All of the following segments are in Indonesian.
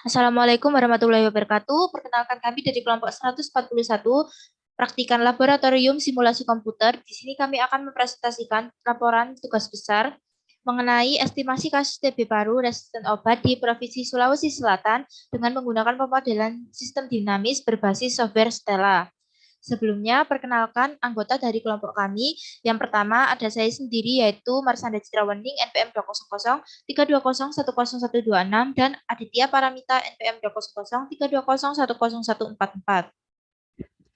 Assalamualaikum warahmatullahi wabarakatuh. Perkenalkan kami dari kelompok 141, Praktikan Laboratorium Simulasi Komputer. Di sini kami akan mempresentasikan laporan tugas besar mengenai estimasi kasus TB paru resisten obat di Provinsi Sulawesi Selatan dengan menggunakan pemodelan sistem dinamis berbasis software Stella. Sebelumnya, perkenalkan anggota dari kelompok kami. Yang pertama ada saya sendiri yaitu Marsanda Citrawening NPM 20032010126 dan Aditya Paramita NPM 20032010144.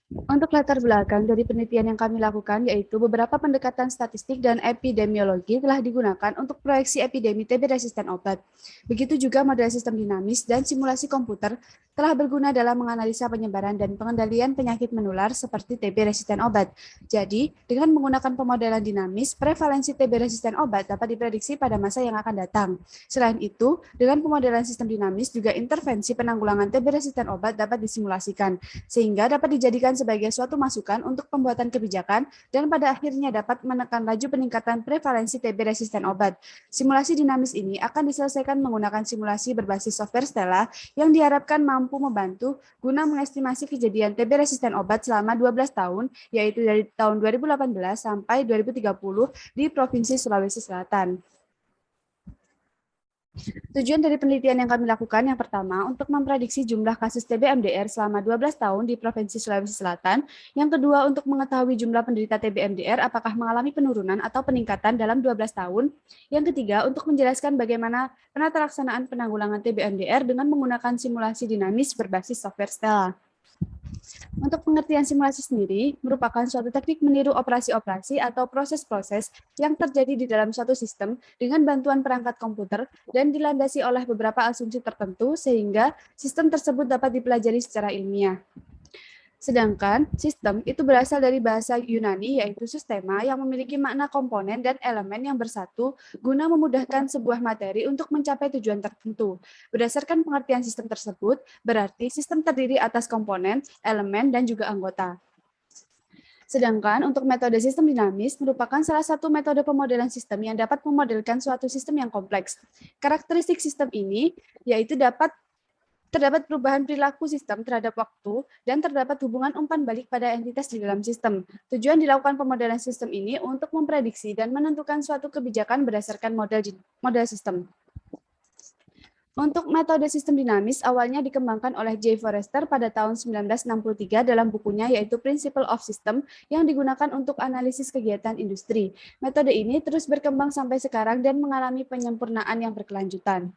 Untuk latar belakang dari penelitian yang kami lakukan, yaitu beberapa pendekatan statistik dan epidemiologi telah digunakan untuk proyeksi epidemi TB resisten obat. Begitu juga model sistem dinamis dan simulasi komputer telah berguna dalam menganalisa penyebaran dan pengendalian penyakit menular seperti TB resisten obat. Jadi, dengan menggunakan pemodelan dinamis, prevalensi TB resisten obat dapat diprediksi pada masa yang akan datang. Selain itu, dengan pemodelan sistem dinamis, juga intervensi penanggulangan TB resisten obat dapat disimulasikan, sehingga dapat dijadikan sebagai suatu masukan untuk pembuatan kebijakan dan pada akhirnya dapat menekan laju peningkatan prevalensi TB resisten obat. Simulasi dinamis ini akan diselesaikan menggunakan simulasi berbasis software Stella yang diharapkan mampu membantu guna mengestimasi kejadian TB resisten obat selama 12 tahun, yaitu dari tahun 2018 sampai 2030 di Provinsi Sulawesi Selatan. Tujuan dari penelitian yang kami lakukan yang pertama untuk memprediksi jumlah kasus TB MDR selama 12 tahun di Provinsi Sulawesi Selatan. Yang kedua untuk mengetahui jumlah penderita TB MDR apakah mengalami penurunan atau peningkatan dalam 12 tahun. Yang ketiga untuk menjelaskan bagaimana penata laksanaan penanggulangan TB MDR dengan menggunakan simulasi dinamis berbasis software Stella. Untuk pengertian simulasi sendiri merupakan suatu teknik meniru operasi-operasi atau proses-proses yang terjadi di dalam suatu sistem dengan bantuan perangkat komputer dan dilandasi oleh beberapa asumsi tertentu sehingga sistem tersebut dapat dipelajari secara ilmiah. Sedangkan sistem itu berasal dari bahasa Yunani yaitu sistema yang memiliki makna komponen dan elemen yang bersatu guna memudahkan sebuah materi untuk mencapai tujuan tertentu. Berdasarkan pengertian sistem tersebut, berarti sistem terdiri atas komponen, elemen, dan juga anggota. Sedangkan untuk metode sistem dinamis merupakan salah satu metode pemodelan sistem yang dapat memodelkan suatu sistem yang kompleks. Karakteristik sistem ini yaitu terdapat perubahan perilaku sistem terhadap waktu, dan terdapat hubungan umpan balik pada entitas di dalam sistem. Tujuan dilakukan pemodelan sistem ini untuk memprediksi dan menentukan suatu kebijakan berdasarkan model sistem. Untuk metode sistem dinamis awalnya dikembangkan oleh J. Forrester pada tahun 1963 dalam bukunya yaitu Principle of System yang digunakan untuk analisis kegiatan industri. Metode ini terus berkembang sampai sekarang dan mengalami penyempurnaan yang berkelanjutan.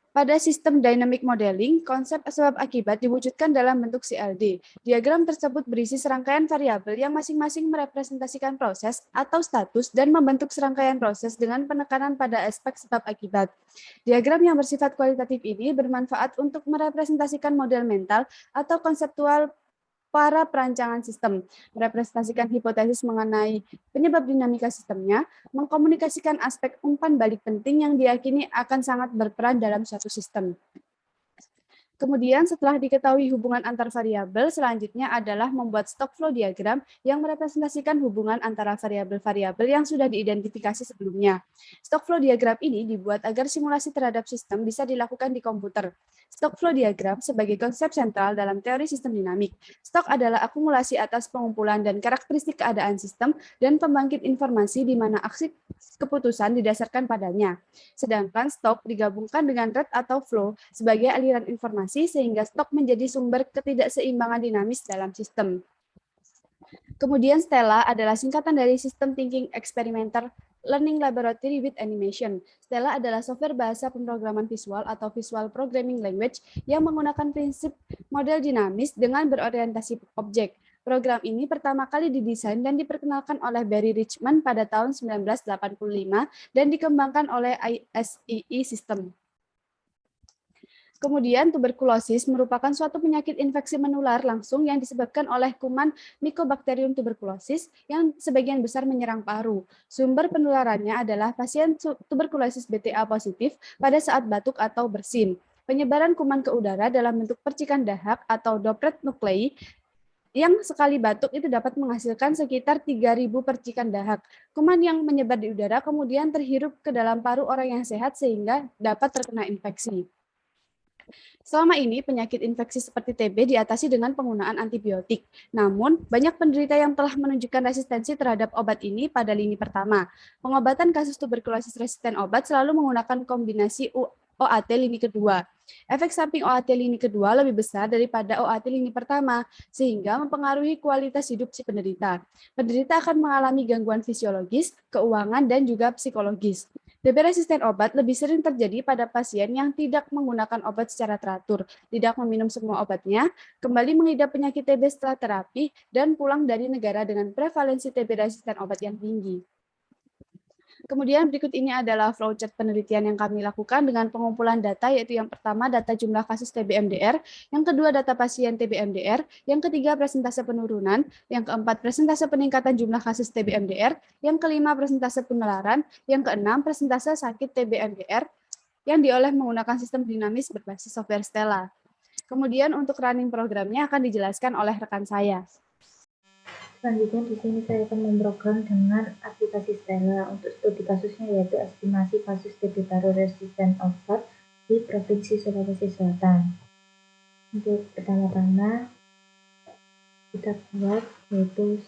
Pada sistem dynamic modeling, konsep sebab akibat diwujudkan dalam bentuk CLD. Diagram tersebut berisi serangkaian variabel yang masing-masing merepresentasikan proses atau status dan membentuk serangkaian proses dengan penekanan pada aspek sebab akibat. Diagram yang bersifat kualitatif ini bermanfaat untuk merepresentasikan model mental atau konseptual para perancangan sistem, merepresentasikan hipotesis mengenai penyebab dinamika sistemnya, mengkomunikasikan aspek umpan balik penting yang diyakini akan sangat berperan dalam suatu sistem. Kemudian setelah diketahui hubungan antar variabel, selanjutnya adalah membuat stock flow diagram yang merepresentasikan hubungan antara variabel-variabel yang sudah diidentifikasi sebelumnya. Stock flow diagram ini dibuat agar simulasi terhadap sistem bisa dilakukan di komputer. Stock flow diagram sebagai konsep sentral dalam teori sistem dinamik. Stok adalah akumulasi atas pengumpulan dan karakteristik keadaan sistem dan pembangkit informasi di mana aksi keputusan didasarkan padanya. Sedangkan stok digabungkan dengan rate atau flow sebagai aliran informasi sehingga stok menjadi sumber ketidakseimbangan dinamis dalam sistem. Kemudian Stella adalah singkatan dari System Thinking Experimenter Learning Laboratory with Animation. Stella adalah software bahasa pemrograman visual atau Visual Programming Language yang menggunakan prinsip model dinamis dengan berorientasi objek. Program ini pertama kali didesain dan diperkenalkan oleh Barry Richmond pada tahun 1985 dan dikembangkan oleh ISEE System. Kemudian tuberkulosis merupakan suatu penyakit infeksi menular langsung yang disebabkan oleh kuman Mycobacterium tuberculosis yang sebagian besar menyerang paru. Sumber penularannya adalah pasien tuberkulosis BTA positif pada saat batuk atau bersin. Penyebaran kuman ke udara dalam bentuk percikan dahak atau droplet nuklei yang sekali batuk itu dapat menghasilkan sekitar 3.000 percikan dahak. Kuman yang menyebar di udara kemudian terhirup ke dalam paru orang yang sehat sehingga dapat terkena infeksi. Selama ini, penyakit infeksi seperti TB diatasi dengan penggunaan antibiotik. Namun, banyak penderita yang telah menunjukkan resistensi terhadap obat ini pada lini pertama. Pengobatan kasus tuberkulosis resisten obat selalu menggunakan kombinasi OAT lini kedua. Efek samping OAT lini kedua lebih besar daripada OAT lini pertama, sehingga mempengaruhi kualitas hidup si penderita. Penderita akan mengalami gangguan fisiologis, keuangan, dan juga psikologis. TB resisten obat lebih sering terjadi pada pasien yang tidak menggunakan obat secara teratur, tidak meminum semua obatnya, kembali mengidap penyakit TB setelah terapi, dan pulang dari negara dengan prevalensi TB resisten obat yang tinggi. Kemudian berikut ini adalah flowchart penelitian yang kami lakukan dengan pengumpulan data, yaitu yang pertama data jumlah kasus TB-MDR, yang kedua data pasien TB-MDR, yang ketiga presentase penurunan, yang keempat presentase peningkatan jumlah kasus TB-MDR, yang kelima presentase penularan, yang keenam presentase sakit TB-MDR yang diolah menggunakan sistem dinamis berbasis software Stella. Kemudian untuk running programnya akan dijelaskan oleh rekan saya. Selanjutnya di sini saya akan memprogram dengan aplikasi Stella untuk studi kasusnya, yaitu estimasi kasus TB baru resisten obat di Provinsi Sulawesi Selatan. Untuk pertama-tama kita buat yaitu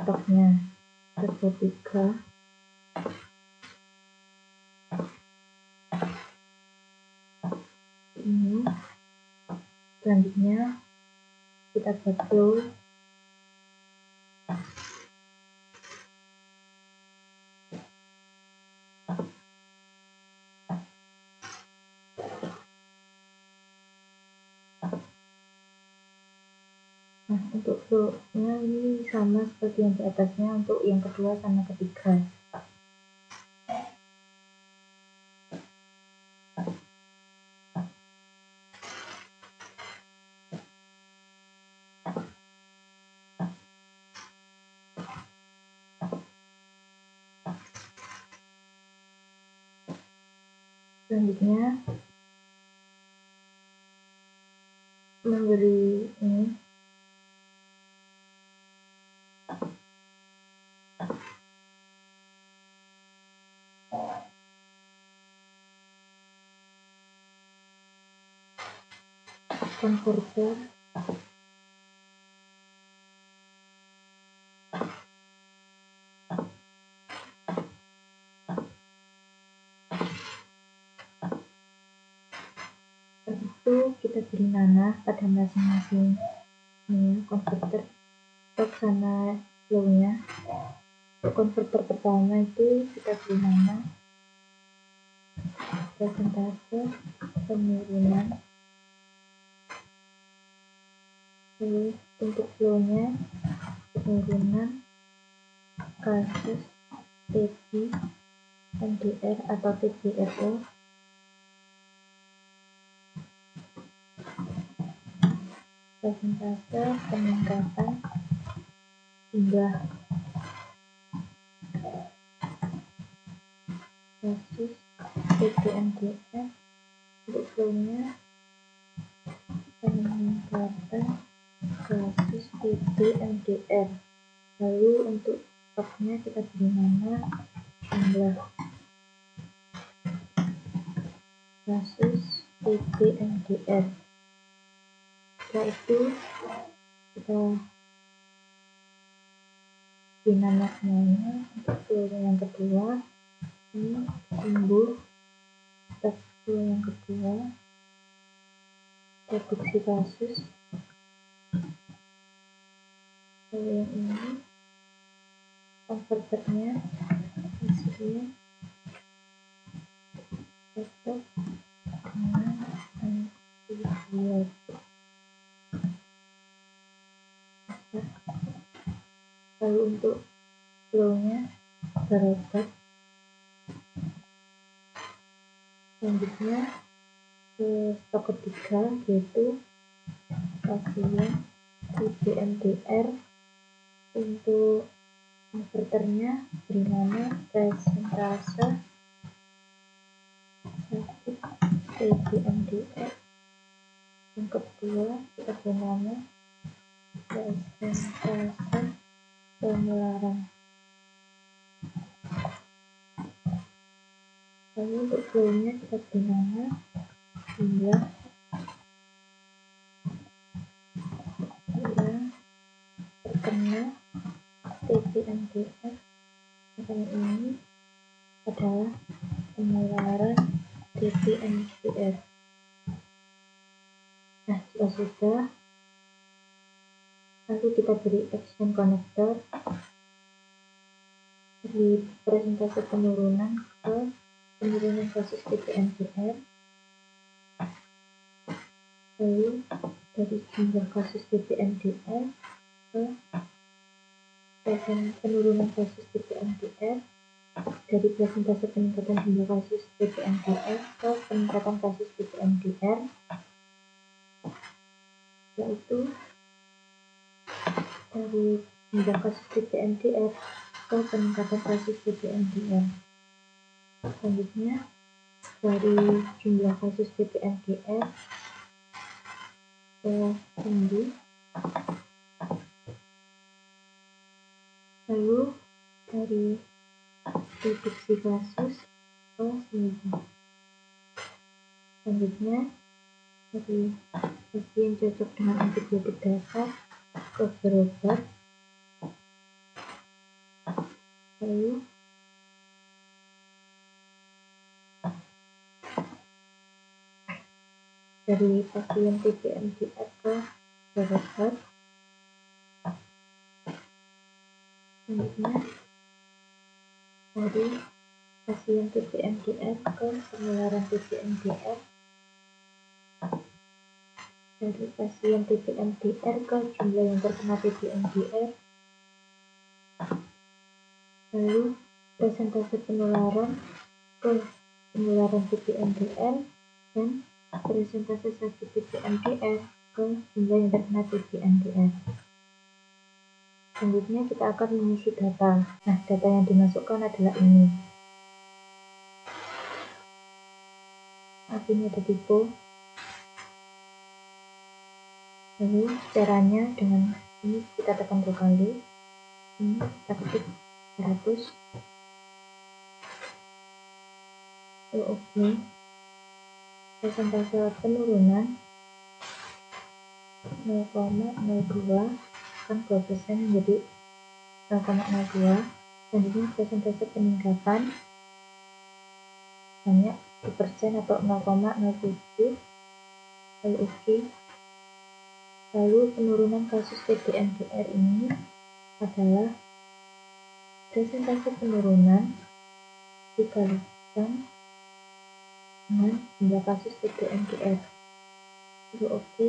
stoknya tersebut 3. Ini selanjutnya kita buat flow. Nah, untuk flow-nya ini sama seperti yang di atasnya, untuk yang kedua sama ketiga. Selanjutnya memberi ini konverter itu kita beri nanah pada masing-masing konverter stok sama flow-nya. Untuk konverter pertama itu kita beri nama presentase penurunan. Terus untuk flow-nya penurunan kasus TB MDR atau TBRO. Presentase peningkatan jumlah kasus TB-MDR. Untuk flow-nya peningkatan kasus TB-MDR. Lalu untuk stoknya kita beri nama jumlah kasus TB-MDR. Setelah itu kita beri nama semuanya. Untuk flow yang kedua ini tumbuh. Step flow yang kedua reduksi kasus. Flow yang ini konverternya hasilnya cocok dengan antibiotik. Lalu untuk flow-nya berobat. Selanjutnya ke stok ketiga, yaitu pasien TB-MDR. Untuk konverternya beri nama presentase sakit TB-MDR. Yang kedua kita beri nama presentase penularan. Lalu untuk flow-nya kita beri nama jumlah yang terkena TB/MDR ini adalah penularan TB/MDR. Nah, jika sudah, lalu kita beri action connector di persentase penurunan ke penurunan kasus TB/MDR, lalu dari jumlah kasus TB/MDR ke penurunan kasus TB/MDR, dari persentase peningkatan jumlah kasus TB/MDR ke peningkatan kasus TB/MDR, yaitu dari jumlah kasus TB/MDR ke peningkatan kasus TB/MDR. Selanjutnya, dari jumlah kasus TB/MDR ke tinggi, lalu dari reduksi kasus ke sembuh. Selanjutnya, dari pasien cocok dengan antibiotik dasar ke berobat, lalu dari pasien TB/MDR ke berobat. Selanjutnya, dari pasien TB/MDR ke penularan TB/MDR, dari pasien TB/MDR ke jumlah yang terkena TB/MDR, lalu persentase penularan ke penularan TB/MDR, dan persentase sakit TB/MDR ke jumlah yang terkena TB/MDR. Selanjutnya kita akan mengisi data. Nah, data yang dimasukkan adalah ini. Ini ada tipe. Lalu caranya dengan ini kita tekan 2 kali. Ini kita ketik 100. Lalu oke. Persentase penurunan 0,02 kan 2% menjadi 0,02. Selanjutnya persentase peningkatan banyak 1% atau 0,07. Lalu oke. Lalu penurunan kasus TB/MDR ini adalah persentase penurunan dikalikan dengan jumlah kasus TB/MDR. Lalu oke.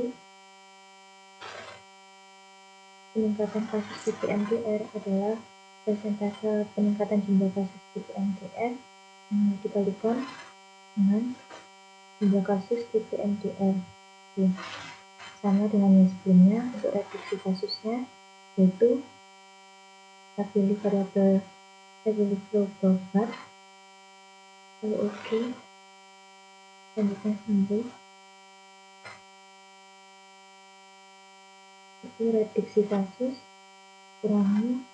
Peningkatan kasus TB/MDR adalah persentase peningkatan jumlah kasus TB/MDR yang dikalikan dengan jumlah kasus TB/MDR. Oke. Sama dengan yang sebelumnya, untuk reduksi kasusnya yaitu kita pilih variabel, kita pilih flow berobat, lalu oke. Selanjutnya sembuh. Itu reduksi kasus kurangi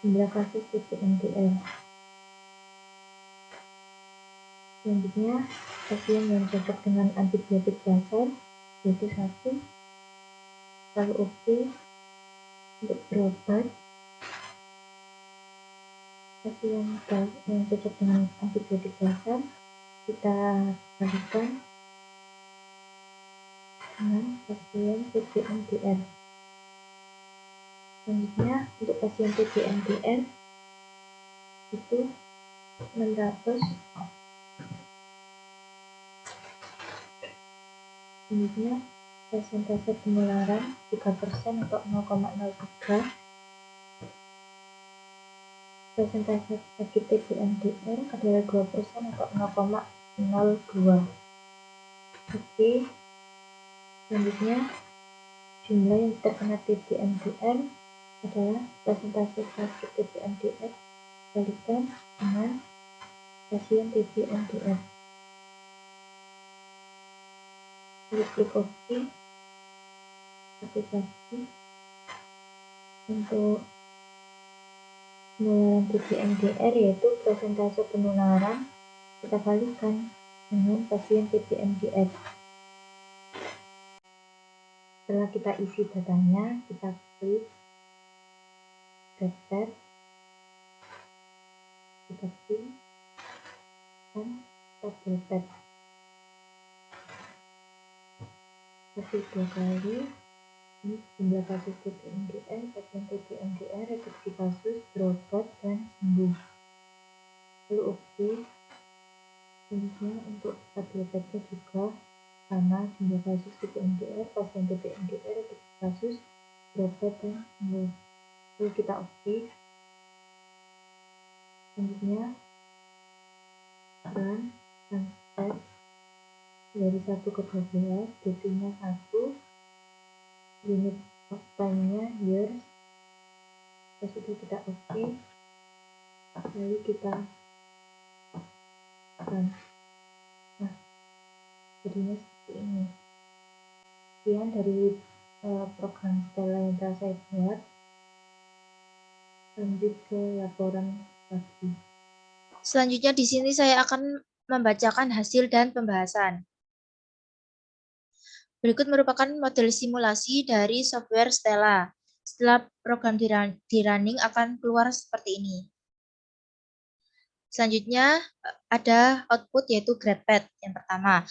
jumlah kasus TB/MDR. Selanjutnya, pasien yang cocok dengan antibiotik dasar yaitu 1. Lalu oke. Untuk berobat, pasien yang cocok dengan antibiotik dasar kita kalikan dengan pasien TB/MDR. Selanjutnya, untuk pasien TB/MDR itu 600. Selanjutnya, persentase penularan 3% atau 0,03. Persentase sakit TB/MDR adalah 2% atau 0,02. Oke. Selanjutnya, jumlah yang terkena TB/MDR adalah persentase sakit TB/MDR dikalikan dengan pasien TB/MDR. Klik OK. Aplikasi untuk penularan TB/MDR yaitu persentase penularan Kita kalikan dengan pasien TB-MDR. Setelah kita isi datanya, kita klik daftar, kita pilih dan tabel tab. Kasih 2 kali. Ini jumlah kasus TB-MDR, pasien TB-MDR, reduksi kasus, berobat, dan sembuh. Lalu oke. Selanjutnya untuk tabel tabnya juga sama, jumlah kasus TB-MDR, pasien TB-MDR, reduksi kasus, berobat, dan sembuh. Lalu kita oke. Selanjutnya run transfer dari 1 ke 12, DC-nya 1, unit of time-nya years. Sudah kita oke. Lalu kita run. Nah, jadinya seperti ini. Sekian dari program Stella yang telah saya buat. Lanjut ke laporan lagi. Selanjutnya di sini saya akan membacakan hasil dan pembahasan. Berikut merupakan model simulasi dari software Stella. Setelah program di running akan keluar seperti ini. Selanjutnya ada output yaitu GradePad yang pertama.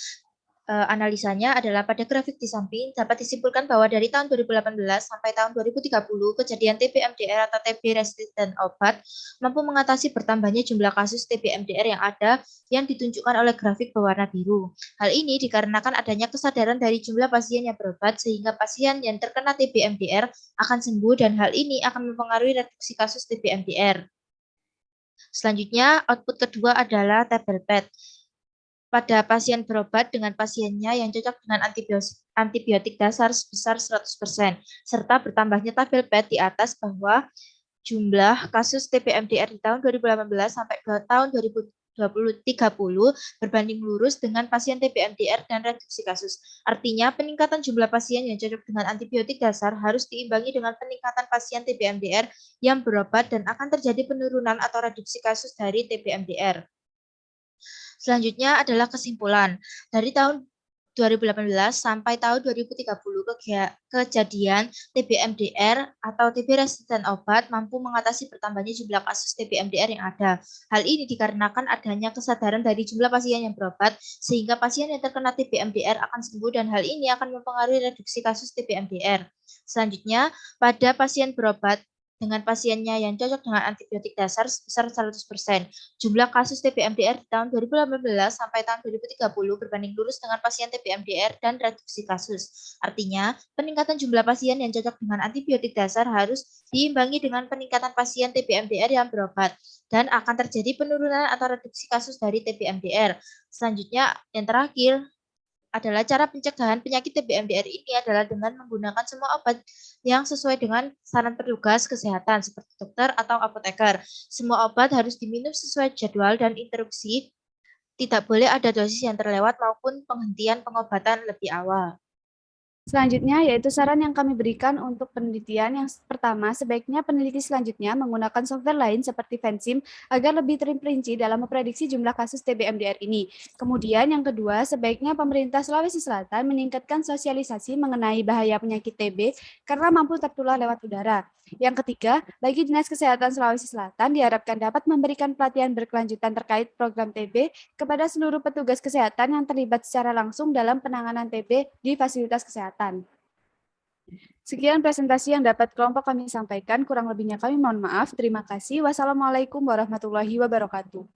Analisanya adalah pada grafik di samping dapat disimpulkan bahwa dari tahun 2018 sampai tahun 2030 kejadian TB-MDR atau TB resisten obat mampu mengatasi bertambahnya jumlah kasus TB-MDR yang ada yang ditunjukkan oleh grafik berwarna biru. Hal ini dikarenakan adanya kesadaran dari jumlah pasien yang berobat sehingga pasien yang terkena TB-MDR akan sembuh dan hal ini akan mempengaruhi reduksi kasus TB-MDR. Selanjutnya, output kedua adalah tabel PET. Pada pasien berobat dengan pasiennya yang cocok dengan antibiotik dasar sebesar 100%, serta bertambahnya tabel PET di atas bahwa jumlah kasus TB-MDR di tahun 2018 sampai tahun 2030 berbanding lurus dengan pasien TB-MDR dan reduksi kasus. Artinya, peningkatan jumlah pasien yang cocok dengan antibiotik dasar harus diimbangi dengan peningkatan pasien TB-MDR yang berobat dan akan terjadi penurunan atau reduksi kasus dari TB-MDR. Selanjutnya adalah kesimpulan. Dari tahun 2018 sampai tahun 2030 kejadian TB-MDR atau TB resisten obat mampu mengatasi bertambahnya jumlah kasus TB-MDR yang ada. Hal ini dikarenakan adanya kesadaran dari jumlah pasien yang berobat sehingga pasien yang terkena TB-MDR akan sembuh dan hal ini akan mempengaruhi reduksi kasus TB-MDR. Selanjutnya, pada pasien berobat dengan pasiennya yang cocok dengan antibiotik dasar sebesar 100%. Jumlah kasus TB-MDR di tahun 2018 sampai tahun 2030 berbanding lurus dengan pasien TB-MDR dan reduksi kasus. Artinya, peningkatan jumlah pasien yang cocok dengan antibiotik dasar harus diimbangi dengan peningkatan pasien TB-MDR yang berobat dan akan terjadi penurunan atau reduksi kasus dari TB-MDR. Selanjutnya, yang terakhir adalah cara pencegahan penyakit TB-MDR ini adalah dengan menggunakan semua obat yang sesuai dengan saran petugas kesehatan seperti dokter atau apoteker. Semua obat harus diminum sesuai jadwal dan instruksi. Tidak boleh ada dosis yang terlewat maupun penghentian pengobatan lebih awal. Selanjutnya, yaitu saran yang kami berikan untuk penelitian. Yang pertama, sebaiknya peneliti selanjutnya menggunakan software lain seperti Vensim agar lebih terperinci dalam memprediksi jumlah kasus TB-MDR ini. Kemudian yang kedua, sebaiknya pemerintah Sulawesi Selatan meningkatkan sosialisasi mengenai bahaya penyakit TB karena mampu tertular lewat udara. Yang ketiga, bagi Dinas Kesehatan Sulawesi Selatan diharapkan dapat memberikan pelatihan berkelanjutan terkait program TB kepada seluruh petugas kesehatan yang terlibat secara langsung dalam penanganan TB di fasilitas kesehatan. Sekian presentasi yang dapat kelompok kami sampaikan, kurang lebihnya kami mohon maaf. Terima kasih. Wassalamualaikum warahmatullahi wabarakatuh.